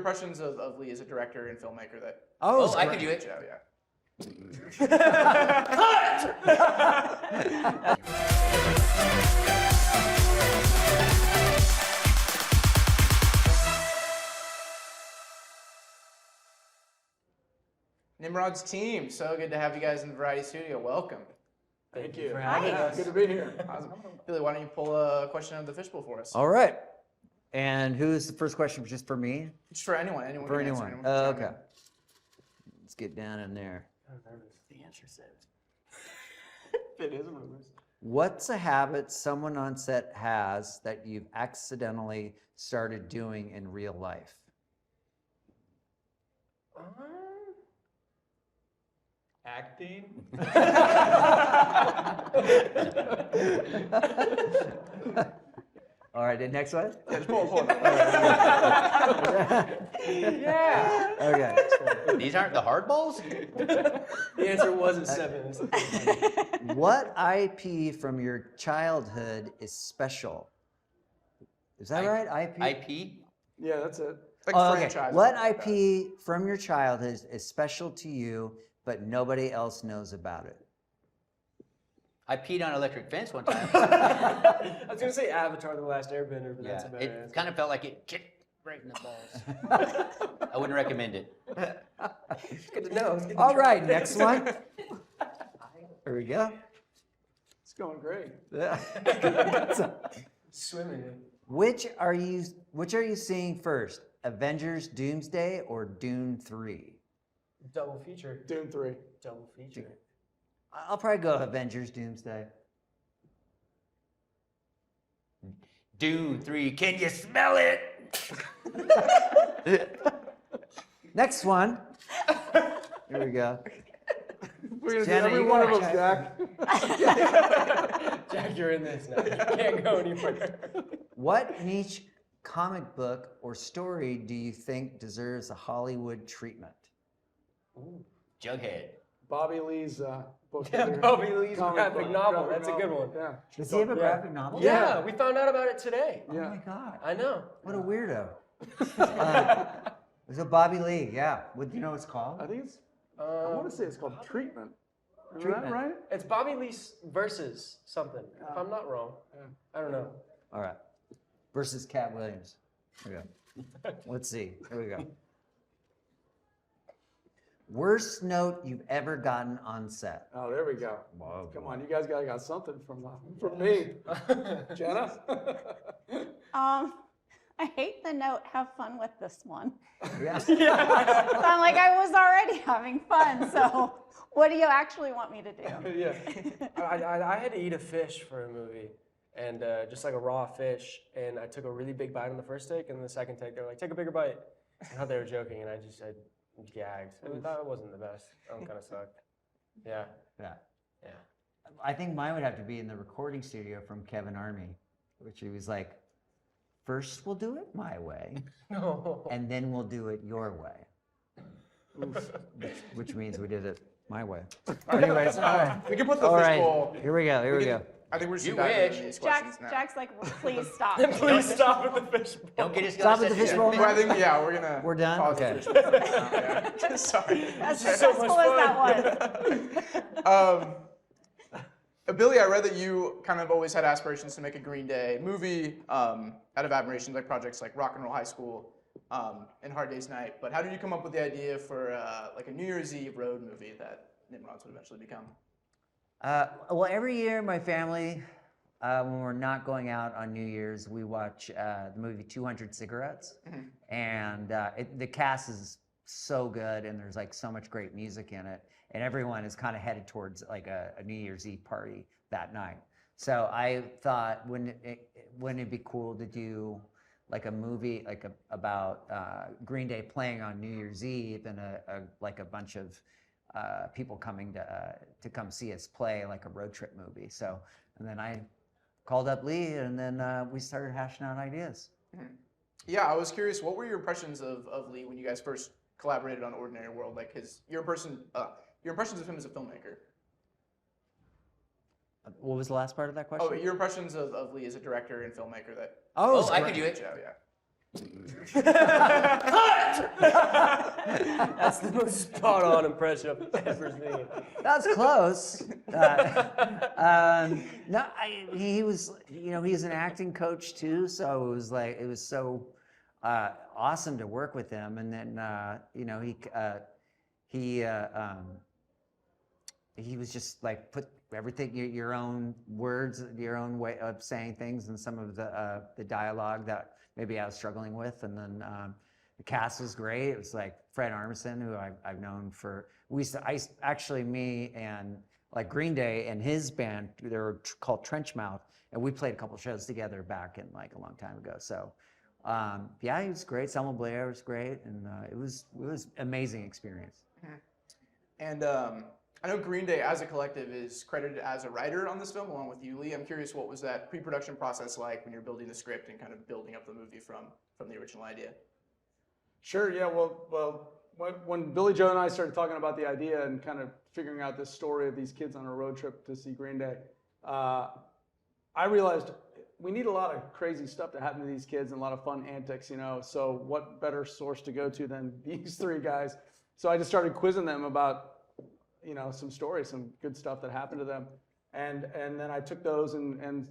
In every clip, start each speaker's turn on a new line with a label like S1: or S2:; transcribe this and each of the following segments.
S1: impressions of Lee as a director and filmmaker? That
S2: I can do it.
S1: Yeah. Nimrods team, so good to have you guys in the Variety Studio. Welcome.
S3: Thank you.
S4: Nice.
S3: Good to be here.
S1: Awesome. Billy, why don't you pull a question out of the fishbowl for us?
S2: All right. And who's the first question? Just for me?
S1: Just for anyone.
S2: For
S1: can
S2: anyone.
S1: answer, can chime
S2: Okay.
S1: in.
S2: Let's get down in there.
S3: The answer says. It is rumors.
S2: What's a habit someone on set has that you've accidentally started doing in real life?
S3: Acting.
S2: All right, the next one?
S1: Yeah, just pull it.
S3: Yeah.
S2: Okay.
S4: These aren't the hard balls?
S3: The answer wasn't 7.
S2: What IP from your childhood is special? Is that right? IP?
S4: IP?
S3: Yeah, that's it.
S1: Like
S2: Oh, okay.
S1: franchise.
S2: What IP from your childhood is special to you, but nobody else knows about it?
S4: I peed on an electric fence one time.
S3: I was gonna say Avatar: The Last Airbender, but that's
S4: Yeah,
S3: a better
S4: it
S3: answer.
S4: kind of felt like it kicked right in the balls. I wouldn't recommend it.
S3: Good to know.
S2: All right, next one. Here we go.
S3: It's going great.
S2: Yeah.
S3: Swimming.
S2: Which are you seeing first? Avengers Doomsday or Dune 3?
S3: Double feature.
S5: Dune 3.
S3: Double feature.
S2: I'll probably go Avengers Doomsday.
S4: Dune 3, can you smell it?
S2: Next one. Here we go.
S5: We're gonna
S2: Jenna,
S5: do every
S2: you
S5: one of
S2: gotta
S5: them, Jack.
S3: Jack, you're in this now. You can't go anywhere.
S2: What niche comic book or story do you think deserves a Hollywood treatment?
S3: Ooh.
S4: Jughead.
S5: Bobby Lee's book.
S3: Yeah,
S5: here.
S3: Bobby Lee's
S5: Comic
S3: graphic
S5: book,
S3: novel.
S5: graphic
S3: That's a good
S5: novel.
S3: one.
S5: Yeah.
S2: Does he have a
S3: Yeah.
S2: graphic novel?
S3: Yeah, we found out about it today.
S2: Oh
S5: Yeah.
S2: my God.
S3: I know.
S2: What a weirdo. It's a Bobby Lee, yeah. What do you know what it's called?
S5: I think it's, I want to say it's called Treatment. Is
S2: Treatment.
S5: that right?
S3: It's Bobby Lee's versus something, if I'm not wrong.
S5: Yeah.
S3: I don't know.
S2: All right. Versus Cat Williams. Here we go. Let's see. Here we go. Worst note you've ever gotten on set.
S5: Oh, there we go.
S2: Whoa,
S5: Come on, you guys got something from me. Jenna?
S6: I hate the note, have fun with this one.
S2: Yeah.
S6: So I'm like, I was already having fun, so what do you actually want me to do?
S3: Yeah. I had to eat a fish for a movie, and just like a raw fish, and I took a really big bite on the first take, and the second take, they were like, take a bigger bite. I thought they were joking, and I gagged. I thought it wasn't the best. That one kind of sucked. Yeah.
S2: Yeah.
S3: Yeah.
S2: I think mine would have to be in the recording studio from Kevin Army, which he was like, first we'll do it my way,
S3: No.
S2: and then we'll do it your way. Which means we did it my way. Anyways, all right.
S1: We can put the
S2: All right.
S1: fishbowl.
S2: Here we go. Here we go.
S1: I think we're just
S4: You
S1: diving
S4: wish.
S1: into these questions now.
S6: Jack's like, please stop.
S3: Please stop at the fish bowl.
S4: Don't get us
S2: Stop at the fishbowl.
S1: Well, I think we're gonna.
S2: We're done?
S1: pause the
S2: Okay.
S1: fishbowl for now, yeah. Sorry.
S6: As
S3: So much
S6: successful as that was.
S1: Billy, I read that you kind of always had aspirations to make a Green Day movie out of admiration, like projects like Rock and Roll High School and Hard Day's Night. But how did you come up with the idea for like a New Year's Eve road movie that Nimrods would eventually become?
S2: Well, every year my family, when we're not going out on New Year's, we watch the movie 200 Cigarettes. And the cast is so good, and there's like so much great music in it. And everyone is kind of headed towards like a New Year's Eve party that night. So I thought, wouldn't it be cool to do like a movie like about Green Day playing on New Year's Eve, and like a bunch of people coming to come see us play, like a road trip movie. So, and then I called up Lee, and then we started hashing out ideas.
S1: Yeah, I was curious, what were your impressions of Lee when you guys first collaborated on Ordinary World? Like your impressions of him as a filmmaker.
S2: What was the last part of that question?
S1: Oh, your impressions of Lee as a director and filmmaker. That
S4: I can do it.
S1: Yeah.
S3: That's the most spot on impression I've ever seen.
S2: That's close. No, he was, he's an acting coach too, so it was so awesome to work with him. And then, he was just like put everything, your own words, your own way of saying things, and some of the dialogue that maybe I was struggling with. And then the cast was great. It was like Fred Armisen, who I've known for. Me and like Green Day and his band, they were called Trenchmouth, and we played a couple shows together back in like a long time ago. So yeah, he was great. Selma Blair was great, and it was amazing experience.
S1: And I know Green Day as a collective is credited as a writer on this film along with you, Lee. I'm curious, what was that pre-production process like when you're building the script and kind of building up the movie from the original idea?
S5: Sure. Yeah. Well, when Billy Joe and I started talking about the idea and kind of figuring out this story of these kids on a road trip to see Green Day, I realized we need a lot of crazy stuff to happen to these kids and a lot of fun antics, So what better source to go to than these three guys? So I just started quizzing them about, some stories, some good stuff that happened to them, and then I took those and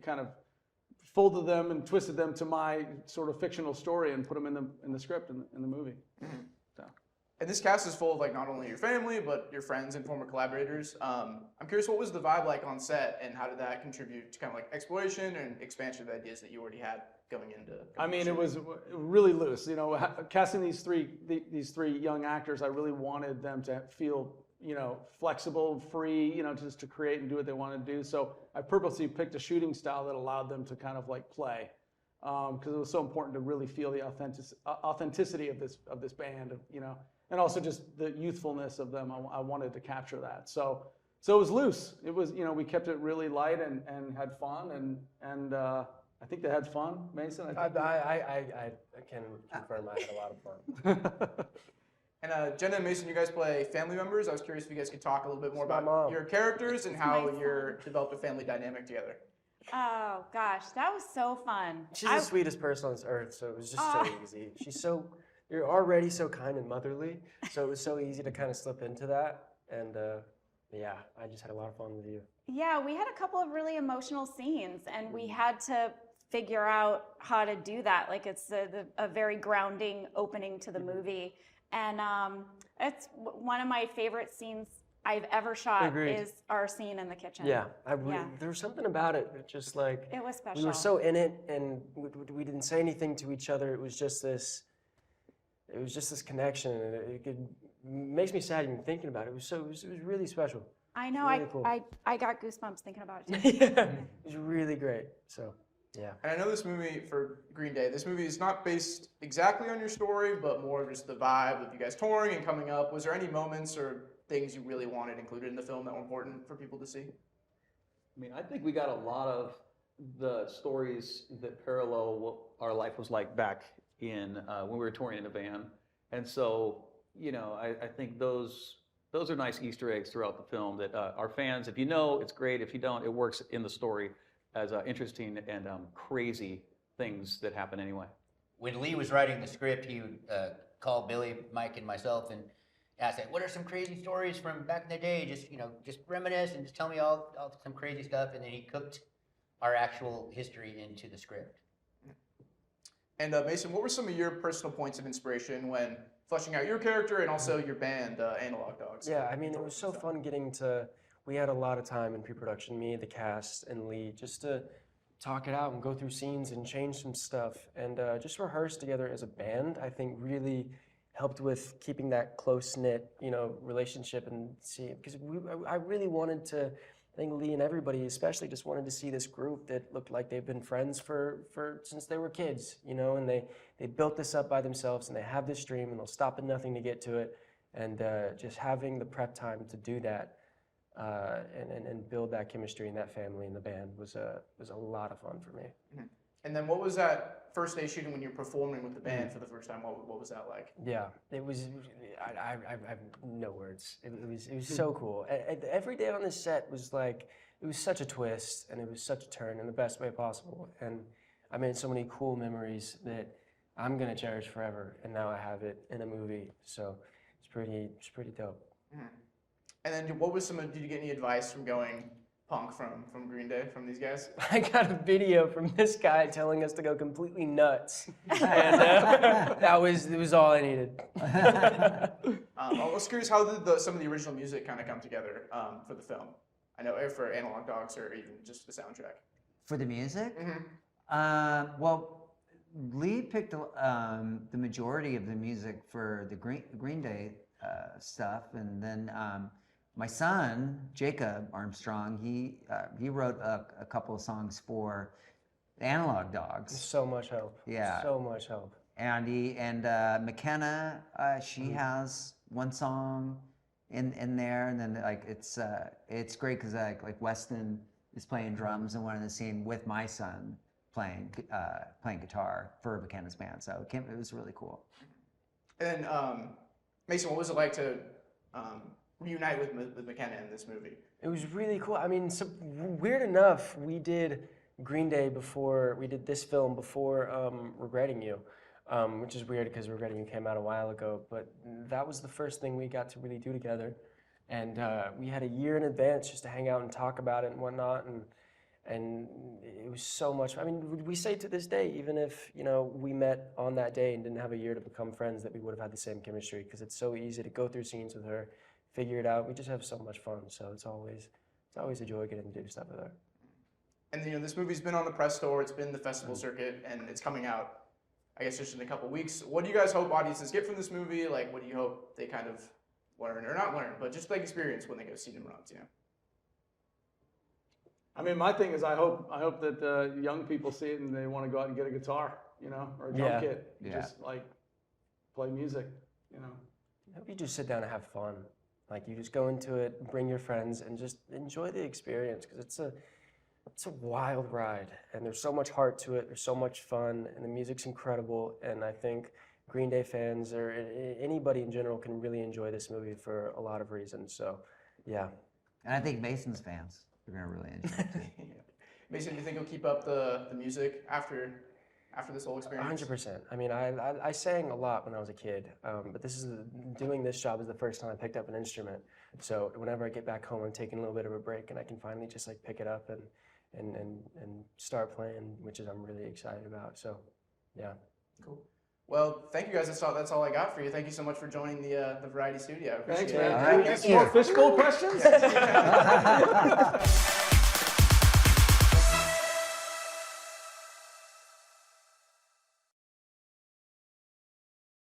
S5: kind of folded them and twisted them to my sort of fictional story and put them in the script in the movie.
S1: Mm-hmm.
S5: So.
S1: And this cast is full of like not only your family but your friends and former collaborators. I'm curious, what was the vibe like on set, and how did that contribute to kind of like exploration and expansion of ideas that you already had going into?
S5: It was really loose. Casting these three young actors, I really wanted them to feel flexible, free, just to create and do what they wanted to do. So I purposely picked a shooting style that allowed them to kind of like play, because it was so important to really feel the authenticity of this band, and also just the youthfulness of them. I wanted to capture that. So it was loose. It was, we kept it really light and had fun, and I think they had fun. Mason,
S3: I can confirm I had a lot of fun.
S1: And Jenna and Mason, you guys play family members. I was curious if you guys could talk a little bit more
S3: It's my
S1: about
S3: mom.
S1: your characters and how you're developed a family dynamic together.
S6: Oh gosh, that was so fun.
S3: She's the sweetest person on this earth, so it was just so easy. You're already so kind and motherly, so it was so easy to kind of slip into that. And yeah, I just had a lot of fun with you.
S6: Yeah, we had a couple of really emotional scenes, and we had to figure out how to do that. Like, it's a very grounding opening to the movie. And it's one of my favorite scenes I've ever shot.
S3: Agreed.
S6: Is our scene in the kitchen.
S3: Yeah, there was something about it that just like,
S6: It was special.
S3: we were so in it, and we didn't say anything to each other. It was just this connection, and it makes me sad even thinking about it. It was really special.
S6: I know.
S3: Really cool.
S6: I got goosebumps thinking about it too.
S3: Yeah, it was really great. So, yeah.
S1: And I know this movie, for Green Day, this movie is not based exactly on your story, but more just the vibe of you guys touring and coming up. Was there any moments or things you really wanted included in the film that were important for people to see?
S7: I think we got a lot of the stories that parallel what our life was like back in when we were touring in a van. And so, I think those are nice Easter eggs throughout the film that our fans, if you know, it's great. If you don't, it works in the story as interesting and crazy things that happen anyway.
S4: When Lee was writing the script, he would call Billy, Mike, and myself and ask, what are some crazy stories from back in the day? Just reminisce and just tell me all some crazy stuff. And then he cooked our actual history into the script.
S1: And Mason, what were some of your personal points of inspiration when fleshing out your character and also your band, Analog Dogs?
S3: Yeah, it was so fun we had a lot of time in pre-production, me, the cast, and Lee, just to talk it out and go through scenes and change some stuff. And just rehearse together as a band, I think really helped with keeping that close-knit, relationship and see, because I really wanted to, I think Lee and everybody especially just wanted to see this group that looked like they've been friends for since they were kids, and they built this up by themselves, and they have this dream, and they'll stop at nothing to get to it. And just having the prep time to do that and build that chemistry in that family in the band was a lot of fun for me.
S1: Mm-hmm. And then what was that first day shooting when you were performing with the band for the first time? What was that like?
S3: Yeah, it was. I have no words. It was so cool. Every day on this set was like, it was such a twist, and it was such a turn in the best way possible. And I made so many cool memories that I'm gonna cherish forever. And now I have it in a movie, so it's pretty dope.
S1: And then did you get any advice from going punk from Green Day, from these guys?
S3: I got a video from this guy telling us to go completely nuts, and it was all I needed.
S1: I was curious, how did some of the original music kind of come together for the film? I know for Analog Dogs or even just the soundtrack.
S2: For the music?
S1: Mm-hmm.
S2: Well, Lee picked the majority of the music for the Green Day stuff, and then my son Jacob Armstrong, he wrote a couple of songs for the Analog Dogs.
S3: So much help.
S2: Yeah.
S3: So much help.
S2: And McKenna, she has one song in there, and then like it's great because like Weston is playing drums in one of the scene with my son playing guitar for McKenna's band, so it was really cool.
S1: And Mason, what was it like to reunite with McKenna in this movie?
S3: It was really cool. I mean, so weird enough, we did Green Day before we did this film before Regretting You, which is weird because Regretting You came out a while ago. But that was the first thing we got to really do together, and we had a year in advance just to hang out and talk about it and whatnot, and it was so much. I mean, we say to this day, even if we met on that day and didn't have a year to become friends, that we would have had the same chemistry because it's so easy to go through scenes with her, figure it out. We just have so much fun, so it's always a joy getting to do stuff with her.
S1: And this movie's been on the press tour, it's been the festival circuit, and it's coming out, I guess, just in a couple weeks. What do you guys hope audiences get from this movie? Like, what do you hope they kind of learn, or not learn, but just like experience when they go see Nimrods?
S5: I mean, my thing is, I hope that young people see it and they want to go out and get a guitar, or a drum kit, just like play music,
S3: I hope you just sit down and have fun. Like, you just go into it, bring your friends, and just enjoy the experience, because it's a wild ride, and there's so much heart to it, there's so much fun, and the music's incredible, and I think Green Day fans, or anybody in general, can really enjoy this movie for a lot of reasons, so, yeah.
S2: And I think Mason's fans are going to really enjoy it too.
S1: Mason, do you think you'll keep up the music after this whole experience?
S3: 100%. I mean, I sang a lot when I was a kid, but doing this job is the first time I picked up an instrument. So whenever I get back home, I'm taking a little bit of a break, and I can finally just like pick it up and start playing, which I'm really excited about. So, yeah.
S1: Cool. Well, thank you guys. That's all I got for you. Thank you so much for joining the Variety Studio. I appreciate
S5: Thanks,
S1: it.
S5: man.
S2: All right,
S5: Can we get some more fishbowl questions?